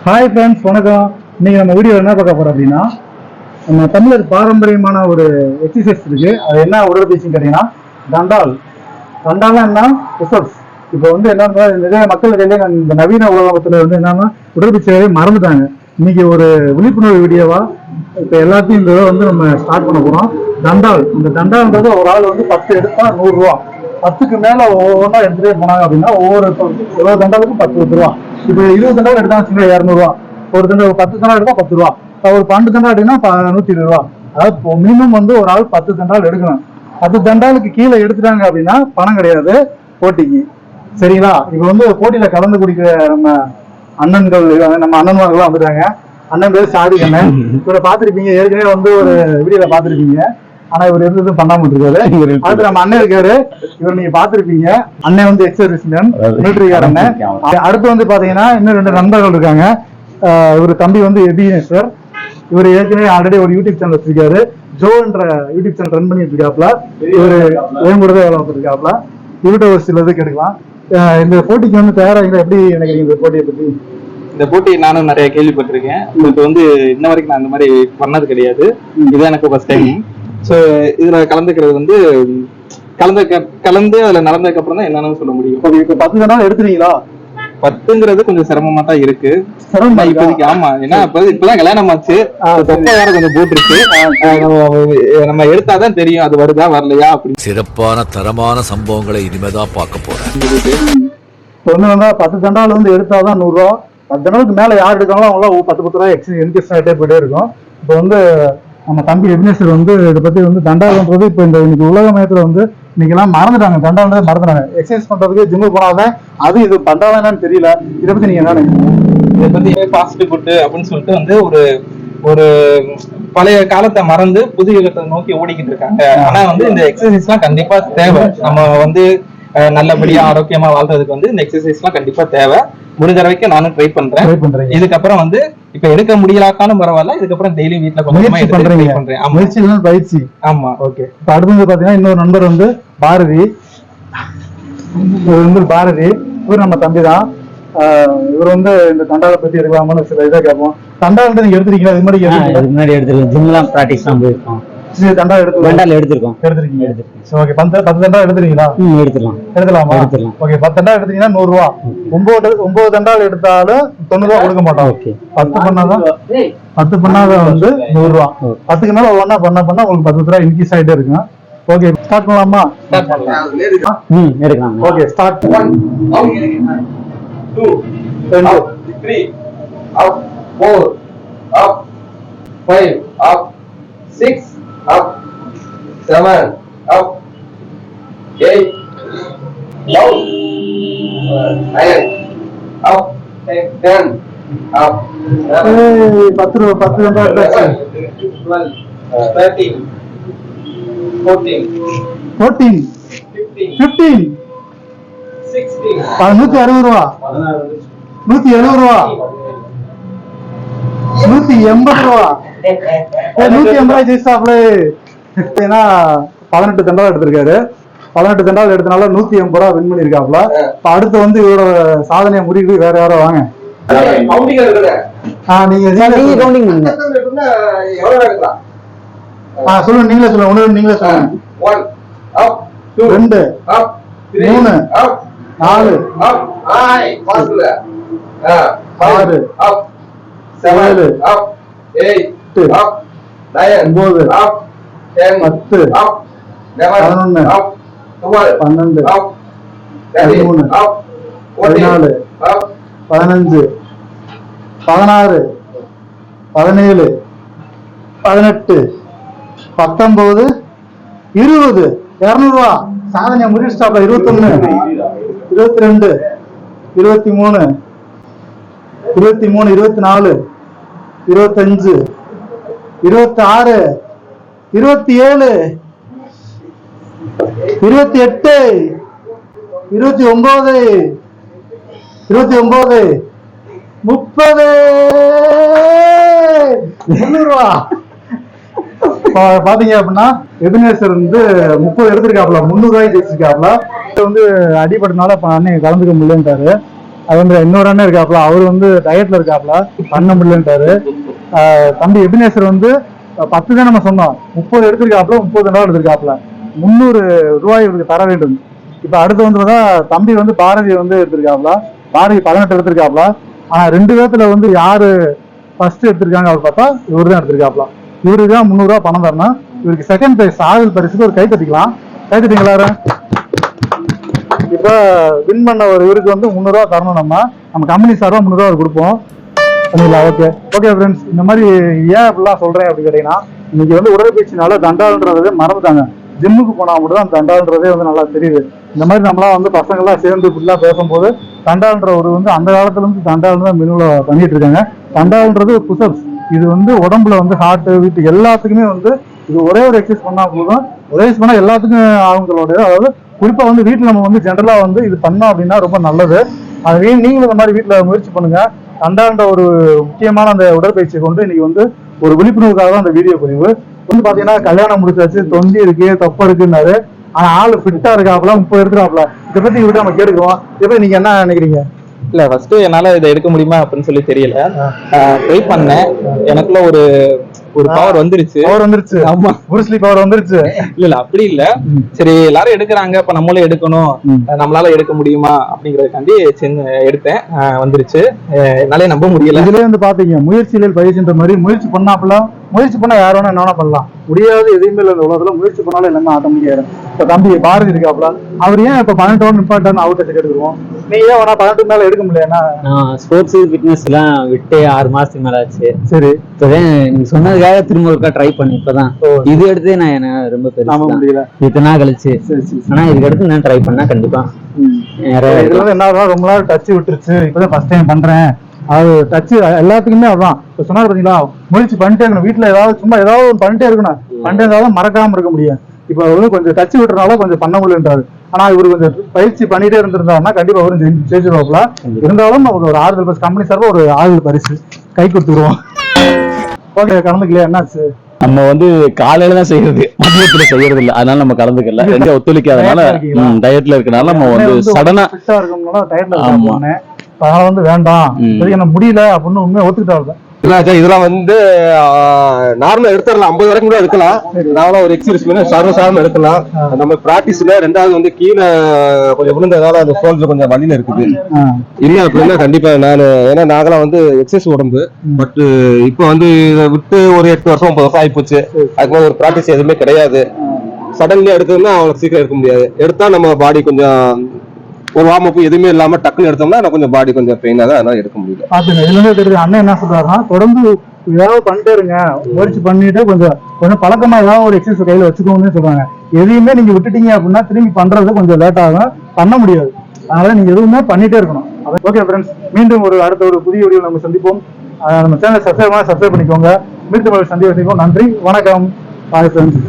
Hi friends, வணக்கம். இன்னைக்கு நம்ம வீடியோ என்ன பார்க்க போறோம் அப்படின்னா, நம்ம தமிழர் பாரம்பரியமான ஒரு எக்ஸசைஸ் இருக்கு. அது என்ன உடற்பயிற்சின்னு கேட்டீங்கன்னா தண்டால். தண்டால்னா என்ன? புஷ்அப்ஸ். இப்போ வந்து என்னன்னா நிறைய மக்கள் இடையில இந்த நவீன உலகத்துல வந்து என்னன்னா உடற்பயிற்சியை மறந்துட்டாங்க. இன்னைக்கு ஒரு விழிப்புணர்வு வீடியோவா இப்போ எல்லாத்தையும் இந்த வந்து நம்ம ஸ்டார்ட் பண்ண போறோம். தண்டால். இந்த தண்டால்ன்றது ஒரு ஆள் வந்து 10 எடுத்தா 100 ரூபா. 10க்கு மேல ஒவ்வொன்றா எடுத்துட்டே போனாங்க அப்படின்னா ஒவ்வொரு 20 தண்டாலுக்கும் 10 ரூபா. இப்போ 20 தண்டால் எடுத்தாங்க 200 ரூபா. ஒரு தண்டை 10 தண்டால் எடுத்தா 10 ரூபா. ஒரு 12 தண்டால் எடுத்தீங்கன்னா 120 ரூபா. அதாவது மினிமம் வந்து ஒரு ஆள் 10 தண்டால் எடுக்கணும். 10 தண்டாலுக்கு கீழே எடுத்துட்டாங்க அப்படின்னா பணம் கிடையாது போட்டிக்கு. சரிங்களா? இப்போ வந்து போட்டியில கலந்து குடிக்கிற நம்ம அண்ணன்கள், நம்ம அண்ணன்மார்கள்லாம் வந்துட்டாங்க. அண்ணன் பேர் சாதி அண்ணன். இவரை பார்த்துருப்பீங்க, ஏற்கனவே வந்து ஒரு வீடியோல பார்த்துருப்பீங்க. ஆனா இவர் எதுவும் பண்ணாம இருக்காரு. அடுத்து நம்ம அண்ணன் இருக்காரு, இவர் நீங்க பாத்துருப்பீங்க. அண்ணன் வந்து எக்ஸர்விஸ்மேன், மிலிட்டரிக்கார அண்ணன். அடுத்து வந்து பாத்தீங்கன்னா இன்னும் 2 நண்பர்கள் இருக்காங்க. இவர் தம்பி வந்து எபினேஸ்வர். இவர் ஏற்கனவே ஆல்ரெடி ஒரு யூடியூப் சேனல் வச்சிருக்காரு. ஜோ என்ற யூடியூப் சேனல் ரன் பண்ணிட்டு இருக்காப்ல. இவரு ஏன் கூட வேலை பார்த்துருக்காப்ல. இவர்கிட்ட ஒரு சிலது கேட்கலாம். இந்த போட்டிக்கு வந்து தயாராக எப்படி நினைக்கிறீங்க? இந்த போட்டியை பத்தி? இந்த போட்டி நானும் நிறைய கேள்விப்பட்டிருக்கேன். இப்போ வந்து இன்ன வரைக்கும் நான் இந்த மாதிரி பண்ணது கிடையாது. இது எனக்கு ஃபர்ஸ்ட் டைம். ஸோ இதுல கலந்துக்கிறது வந்து கலந்து அதுல நடந்ததுக்கு அப்புறம் தான் என்னன்னு சொல்ல முடியும். இப்போ 10 தடவை எடுத்துறீங்களா? 10ங்கிறது கொஞ்சம் சிரமமா தான் இருக்கு இப்போதைக்கு. ஆமா, ஏன்னா இப்பதான் கல்யாணம் ஆச்சு, தொப்பை வேற கொஞ்சம் போட்டுருக்கு. நம்ம எடுத்தாதான் தெரியும் அது வருதா வரலையா அப்படின்னு. சிறப்பான தரமான சம்பவங்களை இனிமேதான் பார்க்க போறேன். ஒண்ணு வந்தா 10 தண்டால் வந்து எடுத்தாதான் 100 ரூபா. 10 தண்டாலுக்கு மேல யார் எடுக்காங்களோ அவங்களாம் 10 ரூபாய் எக்ஸ்ட்ரா ஆகிட்டே போயிட்டே இருக்கும். இப்போ வந்து நம்ம தம்பி எபினேஸ்வர் வந்து இதை பத்தி வந்து தண்டால்ன்றது இப்போ இந்த இன்னைக்கு உலக மயத்துல வந்து இன்னைக்கு எல்லாம் மறந்துட்டாங்க. தண்டால்ன்றதை மறந்துட்டாங்க. எக்ஸசைஸ் பண்றதுக்கு ஜிம்மு போனாதான் அது இது தண்டாலா என்னன்னு தெரியல. இதை பத்தி நீங்க என்ன நினைக்கிறீங்க? இதை பத்தி ஃபாஸ்ட் ஃபுட் அப்படின்னு சொல்லிட்டு வந்து ஒரு பழைய காலத்தை மறந்து புது யுகத்தை நோக்கி ஓடிக்கிட்டு இருக்காங்க. ஆனா வந்து இந்த எக்ஸசைஸ் எல்லாம் கண்டிப்பா தேவை. நம்ம வந்து நல்லபடியா ஆரோக்கியமா வாழ்றதுக்கு வந்து இந்த எக்ஸசைஸ் எல்லாம் கண்டிப்பா தேவை. முடிஞ்ச வரைக்கும் நானும் ட்ரை பண்றேன். இதுக்கப்புறம் வந்து இப்ப எடுக்க முடியலாக்காலும் பரவாயில்ல, இதுக்கப்புறம் டெய்லி வீட்டுல பண்றேன். பயிற்சி. ஆமா, ஓகே. இப்ப அடுத்து வந்து பாத்தீங்கன்னா இன்னொரு நண்பர் வந்து பாரதி. இவர் நம்ம தம்பி தான். இவர் வந்து இந்த தண்டாலை பத்தி எடுக்கலாமான்னு சில இதை கேட்போம். தண்டால் நீங்க எடுத்துருக்கீங்களா? இது முன்னாடி எடுத்துருக்கோம். ஜிம்லாம் பிராக்டிஸ் தான் போயிருக்கோம். தண்டால் எடுத்துருக்கோம். ஓகே, 10 தண்டால் எடுத்துறீங்களா? எடுத்துலாமா? ஓகே, 10 தண்டால் எடுத்தீங்கன்னா 100 ரூபா. 9 தண்டால் எடுத்தாலும் 90 ரூபா கொடுக்க மாட்டோம். 10 பண்ணாதான் வந்து 100 ரூபா. 10க்கு மேல ஒவ்வொன்னா பண்ண உங்களுக்கு 10 ரூபா இன்க்ரீஸ் ஆகிட்டே இருக்கும். ஓகே, ஸ்டார்ட் பண்ணலாமா? எடுக்கலாம். Okay, start. 1 2 3 up 4 up 5 up 6 up 7 up 8 down 9 up 10 up 10 தண்டா எடுத்தாச்சு. 12 13 14 15 16 160 ரூபா. 170 ரூபா. 180 ரூபா. 180 ஜெயிச்சாப்ல. ஏன்னா 18 தண்டால் எடுத்திருக்காரு. 18 தண்டால் எடுத்தனால 180 ரூபா வின் பண்ணிருக்காப்ல. அடுத்து வந்து இவரோட சாதனையை முறிவு வேற யாரோ வாங்க. சொல்லுங்க, நீங்களே சொல்லுங்க. நீங்களே சொல்லுங்க. 1 up 2 2 up 3 up 4 up 5 up 7 up 8 up 9 up 10 up 11 up 12 up 13 up 14 up 15 16 17 18 19 20 200 ரூபா. சாதனையை முடிச்சிட்டாப்ல. 21 22 23 24 25 26 27 28 29 30 300 ரூபா. பாத்தீங்க அப்படின்னா எபினேஸ்வர் வந்து 30 எடுத்திருக்காப்ல. 300 ரூபாய்க்கு ஜெயிச்சிருக்காப்ல. வந்து அடிபட்டனால அன்னைக்கு கலந்துக்க முடியலன்ட்டாரு. அது வந்து இன்னொரு அண்ணன் இருக்காப்ல, அவர் வந்து டயட்ல இருக்காப்ல, பண்ண முடியலன்ட்டாரு. தம்பி எபினேசர் வந்து 10 தான் நம்ம சொன்னோம், 30 எடுத்திருக்காப்ல, 30 நாள் எடுத்திருக்காப்ல, 300 ரூபாய் இவருக்கு தர வேண்டும். இப்ப அடுத்து வந்து பார்த்தா தம்பி வந்து பாரதி வந்து எடுத்திருக்காப்ல, பாரதி 18 எடுத்திருக்காப்ல. ஆனா 2 பேர்த்துல வந்து யாரு ஃபர்ஸ்ட் எடுத்திருக்காங்க அவர் பார்த்தா இவரு தான் எடுத்திருக்காப்ல. இவருக்கு தான் 300 ரூபாய் பணம் தரணும். இவருக்கு செகண்ட் பிரைஸ் ஆயுள் பரிசுக்கு ஒரு கை தட்டிக்கலாம். கை தட்டிங்களா? இப்ப வின் பண்ண ஒரு இவருக்கு வந்து 300 ரூபாய் தரணும். நம்ம கம்பெனி சார்பா 300 ரூபாய் கொடுப்போம். பண்ணிங்களா? Okay okay friends. இந்த மாதிரி ஏன் அப்படிலாம் சொல்றேன் அப்படின்னு கேட்டீங்கன்னா, இன்னைக்கு வந்து உடற்பயிற்சினால தண்டால்ன்றதே மறந்துட்டாங்க. ஜிம்முக்கு போனா மட்டும் தான் தண்டால்ன்றதே வந்து நல்லா தெரியுது. இந்த மாதிரி நம்மளாம் வந்து பசங்கள்லாம் சேர்ந்து ஃபுல்லாக பேசும்போது தண்டால்ன்ற ஒரு வந்து அந்த காலத்துல இருந்து தண்டால் தான் மெனுவில் பண்ணிட்டு இருக்காங்க. தண்டால்ன்றது ஒரு புஷப்ஸ். இது வந்து உடம்புல வந்து ஹார்ட் வீட்டு எல்லாத்துக்குமே வந்து இது ஒரே ஒரு எக்ஸசைஸ் பண்ணா போதும். ஒரே எக்ஸசைஸ் பண்ணா எல்லாத்துக்கும் அவங்களோட, அதாவது குறிப்பா வந்து வீட்டுல நம்ம வந்து ஜென்ரலா வந்து இது பண்ணோம் அப்படின்னா ரொம்ப நல்லது. அது நீங்களும் இந்த மாதிரி வீட்டுல முயற்சி பண்ணுங்க. தண்டால்ன்ற ஒரு முக்கியமான அந்த உடற்பயிற்சியை கொண்டு இன்னைக்கு வந்து ஒரு விழிப்புணர்வுக்காக தான் அந்த வீடியோ பதிவு. வந்து பாத்தீங்கன்னா கல்யாணம் முடிச்சாச்சு, தொந்தி இருக்கு, தொப்பை இருக்குன்னாரு. ஆனா ஆளு ஃபிட்டா இருக்காப்ல, 30 இருக்கிறாப்ல. இதை பத்தி இவர்கிட்ட நம்ம கேட்டுக்கிறோம். இதை நீங்க என்ன நினைக்கிறீங்க? இல்ல ஃபர்ஸ்ட் என்னால இதை எடுக்க முடியுமா அப்படின்னு சொல்லி தெரியல. ட்ரை பண்ணேன். எனக்குள்ள ஒரு பவர் வந்துருச்சு. ஆமா, புருஸ்லி பவர் வந்துருச்சு. இல்ல அப்படி இல்ல. சரி எல்லாரும் எடுக்கிறாங்க, இப்ப நம்மளும் எடுக்கணும், நம்மளால எடுக்க முடியுமா அப்படிங்கறதுக்காண்டி எடுத்தேன். வந்துருச்சு. என்னாலே நம்ப முடியல. இதுல வந்து பாத்தீங்க முயற்சியில் பயிற்சின்ற மாதிரி முயற்சி பண்ணா யார் வேணா என்ன பண்ணலாம். முடியாது எதுவுமே இல்லை இந்த உலகத்துல. முயற்சி பண்ணாலும் எல்லாமே ஆட்டோமேட்டிக்கா ஆயிடும். இப்ப தம்பி பாரதி இருக்காப்ல, அவர் ஏன் இப்ப 12 நிப்பாட்டான்னு அவுட் எடுத்துருவோம். நீ ஏன் வேணா 12 மேல எடுக்க முடியல? ஸ்போர்ட்ஸ் ஃபிட்னஸ் எல்லாம் விட்டு 6 மாசத்துக்கு மேல ஆச்சு. சரி, இப்பதான் நீங்க சொன்னதுக்காக திரும்ப ஒருக்கா ட்ரை பண்ணி இப்பதான் இது எடுத்து நான் என்ன ரொம்ப பெருசா முடியல இத்தனை நாள் கழிச்சு. ஆனா இதுக்கு அடுத்து நான் ட்ரை பண்ணா கண்டிப்பா இதுல வந்து என்ன ரொம்ப நாள் டச் விட்டுருச்சு. இப்பதான் ஃபர்ஸ்ட் டைம் பண்றேன். அது டச் எல்லாத்துக்குமே அதான் இப்ப சொன்னாரு பாத்தீங்களா, முயற்சி பண்ணிட்டே இருக்கணும். வீட்டுல ஏதாவது சும்மா ஏதாவது ஒன்று பண்ணிட்டே இருக்கணும். பண்ணிட்டே இருந்தாலும் மறக்காம இருக்க முடியும். இப்ப வந்து கொஞ்சம் டச் விட்டுறனால கொஞ்சம் பண்ண முடியலன்றாரு. ஆனா இவரு கொஞ்சம் பயிற்சி பண்ணிட்டே இருந்திருந்தாருன்னா கண்டிப்பா அவரும் ஜெயிச்சிருவாப்ல. இருந்தாலும் நமக்கு ஒரு ஆறுதல் பரிசு கம்பெனி சார்பா ஒரு ஆறுதல் பரிசு கை கொடுத்துருவோம். ஓகே, கலந்துக்கலையா? என்னாச்சு? நம்ம வந்து காலையில தான் செய்யறது, மதியத்துல செய்யறது இல்ல. அதனால நம்ம கலந்துக்கல. எங்க ஒத்துழைக்காதனால டயட்ல இருக்கனால நம்ம வந்து சடனா அதனால வந்து வேண்டாம், எனக்கு முடியல அப்படின்னு உண்மையை ஒத்துக்கிட்டாங்க. இதெல்லாம் வந்து நார்மலா எடுத்துடலாம், 50 வரைக்கும் கூட எடுக்கலாம். நார்மலா ஒரு எக்ஸசைஸ் சர்வசாதாரணமா எடுக்கலாம். நம்ம பிராக்டிஸ்ல ரெண்டாவது வந்து கீழே கொஞ்சம் விழுந்ததால அந்த சோல்ஸ் கொஞ்சம் வலியில இருக்குது. இல்ல அப்படின்னா கண்டிப்பா ஏன்னா நாங்களாம் வந்து எக்ஸசைஸ் உடம்பு. பட் இப்ப வந்து இதை விட்டு ஒரு 8 வருஷம் 9 வருஷம் ஆயிப்போச்சு. அதுக்கு ஒரு பிராக்டிஸ் எதுவுமே கிடையாது. சடன்லி எடுத்தோம்னா அவ்வளவு சீக்கிரம் எடுக்க முடியாது. எடுத்தா நம்ம பாடி கொஞ்சம் ஒரு வார்ம் அப் எதுவுமே இல்லாம டக்குன்னு எடுத்தோம்னா கொஞ்சம் பாடி கொஞ்சம் பெயினா தான், அதனால எடுக்க முடியல. பாத்துங்க, இதுல இருந்து தெரியுது அண்ணன் என்ன சொல்றாருன்னா, தொடர்ந்து ஏதாவது பண்ணிட்டே இருங்க, முயற்சி பண்ணிட்டு கொஞ்சம் பழக்கமா ஏதாவது ஒரு எக்ஸசைஸ் கையில வச்சுக்கோங்கன்னு சொல்றாங்க. எதையுமே நீங்க விட்டுட்டீங்க அப்படின்னா திரும்பி பண்றது கொஞ்சம் லேட் ஆகும், பண்ண முடியாது. அதனால நீங்க எதுவுமே பண்ணிட்டே இருக்கணும். ஓகே ஃப்ரெண்ட்ஸ், மீண்டும் அடுத்த ஒரு புதிய வீடியோ நம்ம சந்திப்போம். நம்ம சேனல் சப்ஸ்கிரைப் பண்ணிக்கோங்க. மீண்டும் சந்திப்போம். நன்றி, வணக்கம். Bye friends.